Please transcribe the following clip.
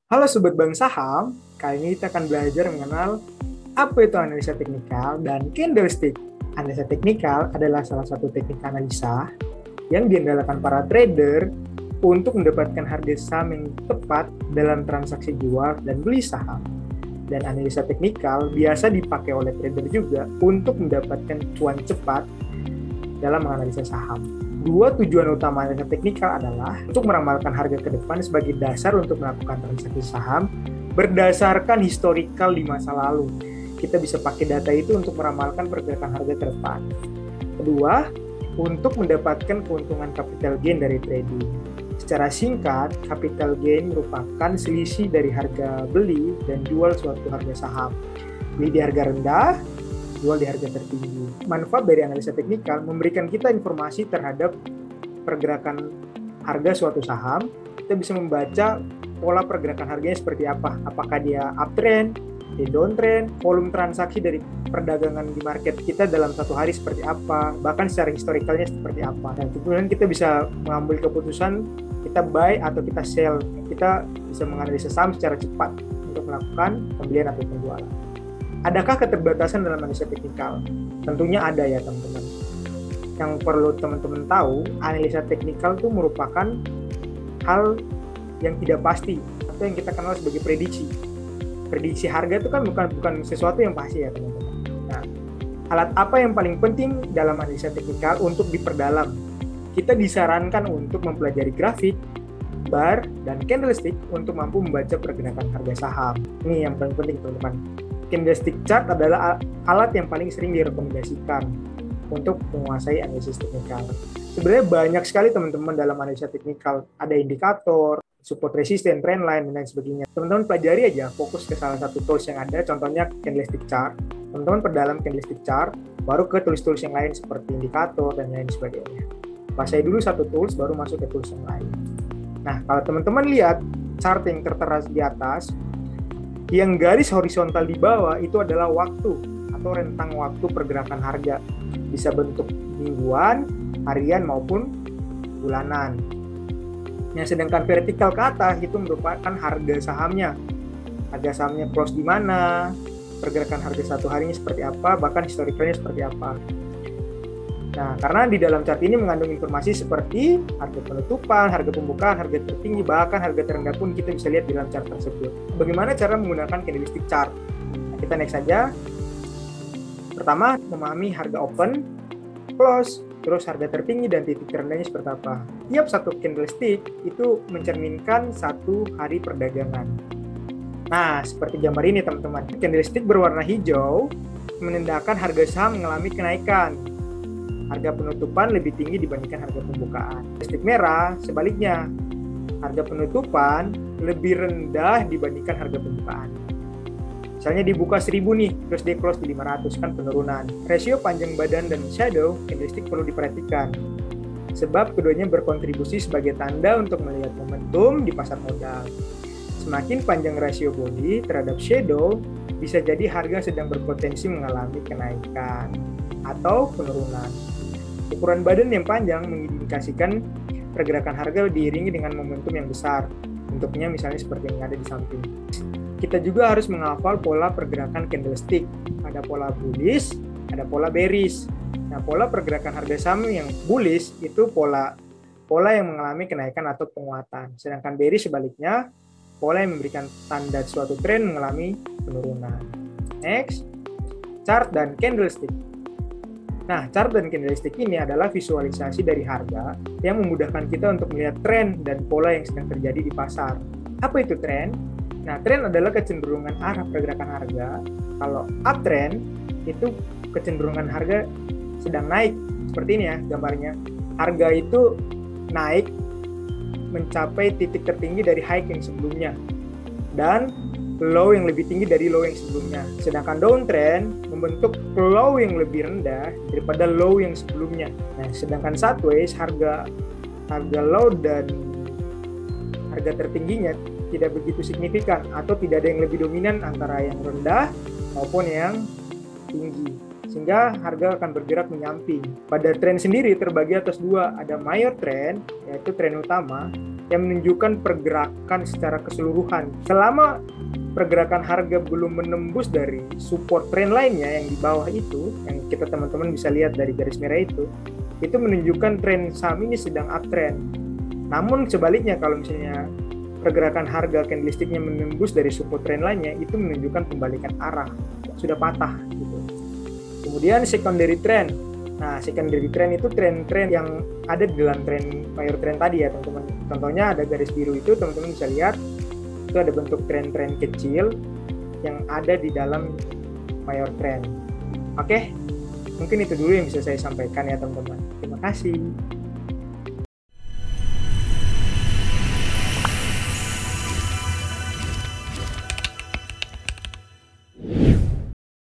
Halo Sobat Bank Saham, kali ini kita akan belajar mengenal apa itu analisa teknikal dan candlestick. Analisa teknikal adalah salah satu teknik analisa yang diandalkan para trader untuk mendapatkan harga saham yang tepat dalam transaksi jual dan beli saham. Dan analisa teknikal biasa dipakai oleh trader juga untuk mendapatkan cuan cepat dalam menganalisa saham. Dua tujuan utama analisa teknikal adalah untuk meramalkan harga ke depan sebagai dasar untuk melakukan transaksi saham berdasarkan historical di masa lalu. Kita bisa pakai data itu untuk meramalkan pergerakan harga ke depan. Kedua, untuk mendapatkan keuntungan capital gain dari trading. Secara singkat, capital gain merupakan selisih dari harga beli dan jual suatu harga saham. Beli di harga rendah, jual di harga tertinggi. Manfaat dari analisa teknikal memberikan kita informasi terhadap pergerakan harga suatu saham. Kita bisa membaca pola pergerakan harganya seperti apa. Apakah dia uptrend, dia downtrend, volume transaksi dari perdagangan di market kita dalam satu hari seperti apa, bahkan secara historikalnya seperti apa. Dan kemudian kita bisa mengambil keputusan kita buy atau kita sell. Kita bisa menganalisa saham secara cepat untuk melakukan pembelian atau penjualan. Adakah keterbatasan dalam analisa teknikal? Tentunya ada ya teman-teman. Yang perlu teman-teman tahu, analisa teknikal itu merupakan hal yang tidak pasti atau yang kita kenal sebagai prediksi. Prediksi harga itu kan bukan sesuatu yang pasti ya teman-teman. Nah, alat apa yang paling penting dalam analisa teknikal untuk diperdalam? Kita disarankan untuk mempelajari grafik, bar, dan candlestick untuk mampu membaca pergerakan harga saham. Ini yang paling penting teman-teman. Candlestick chart adalah alat yang paling sering direkomendasikan untuk menguasai analisis teknikal. Sebenarnya banyak sekali teman-teman dalam analisa teknikal. Ada indikator, support resistance, trend line, dan lain sebagainya. Teman-teman pelajari aja, fokus ke salah satu tools yang ada, contohnya candlestick chart. Teman-teman perdalam candlestick chart, baru ke tools-tools yang lain seperti indikator, dan lain sebagainya. Kuasai dulu satu tools, baru masuk ke tools yang lain. Nah, kalau teman-teman lihat chart yang tertera di atas, yang garis horizontal di bawah itu adalah waktu atau rentang waktu pergerakan harga. Bisa bentuk mingguan, harian maupun bulanan. Yang sedangkan vertikal ke atas itu merupakan harga sahamnya. Harga sahamnya close di mana, pergerakan harga satu harinya seperti apa, bahkan historicalnya seperti apa. Nah, karena di dalam chart ini mengandung informasi seperti harga penutupan, harga pembukaan, harga tertinggi, bahkan harga terendah pun kita bisa lihat di dalam chart tersebut. Bagaimana cara menggunakan candlestick chart? Nah, kita next saja. Pertama, memahami harga open, close, terus harga tertinggi dan titik terendahnya seperti apa. Tiap satu candlestick itu mencerminkan satu hari perdagangan. Nah, seperti gambar ini teman-teman. Candlestick berwarna hijau menandakan harga saham mengalami kenaikan. Harga penutupan lebih tinggi dibandingkan harga pembukaan. Candlestick merah, sebaliknya, harga penutupan lebih rendah dibandingkan harga pembukaan. Misalnya dibuka 1000 nih, terus dia close di 500, kan penurunan. Rasio panjang badan dan shadow candlestick perlu diperhatikan, sebab keduanya berkontribusi sebagai tanda untuk melihat momentum di pasar modal. Semakin panjang rasio body terhadap shadow, bisa jadi harga sedang berpotensi mengalami kenaikan atau penurunan. Ukuran badan yang panjang mengindikasikan pergerakan harga diiringi dengan momentum yang besar. Bentuknya misalnya seperti yang ada di samping. Kita juga harus menghafal pola pergerakan candlestick. Ada pola bullish, ada pola bearish. Nah, pola pergerakan harga saham yang bullish itu pola yang mengalami kenaikan atau penguatan. Sedangkan bearish sebaliknya, pola yang memberikan tanda suatu tren mengalami penurunan. Next, chart dan candlestick. Nah, chart dan candlestick ini adalah visualisasi dari harga yang memudahkan kita untuk melihat tren dan pola yang sedang terjadi di pasar. Apa itu tren? Nah, tren adalah kecenderungan arah pergerakan harga. Kalau uptrend, itu kecenderungan harga sedang naik. Seperti ini ya gambarnya. Harga itu naik mencapai titik tertinggi dari high yang sebelumnya. Dan low yang lebih tinggi dari low yang sebelumnya. Sedangkan downtrend membentuk low yang lebih rendah daripada low yang sebelumnya. Nah, sedangkan sideways harga low dan harga tertingginya tidak begitu signifikan atau tidak ada yang lebih dominan antara yang rendah maupun yang tinggi. Sehingga harga akan bergerak menyamping. Pada tren sendiri terbagi atas dua, ada major trend, yaitu tren utama, yang menunjukkan pergerakan secara keseluruhan. Selama pergerakan harga belum menembus dari support trend lainnya yang di bawah itu, yang kita teman-teman bisa lihat dari garis merah itu menunjukkan tren saham ini sedang uptrend. Namun sebaliknya, kalau misalnya pergerakan harga candlesticknya menembus dari support trend lainnya, itu menunjukkan pembalikan arah, sudah patah gitu. Kemudian secondary trend. Nah, secondary trend itu tren-tren yang ada di dalam tren mayor trend tadi ya, teman-teman. Contohnya ada garis biru itu, teman-teman bisa lihat itu ada bentuk tren-tren kecil yang ada di dalam mayor trend. Oke, mungkin itu dulu yang bisa saya sampaikan ya, teman-teman. Terima kasih.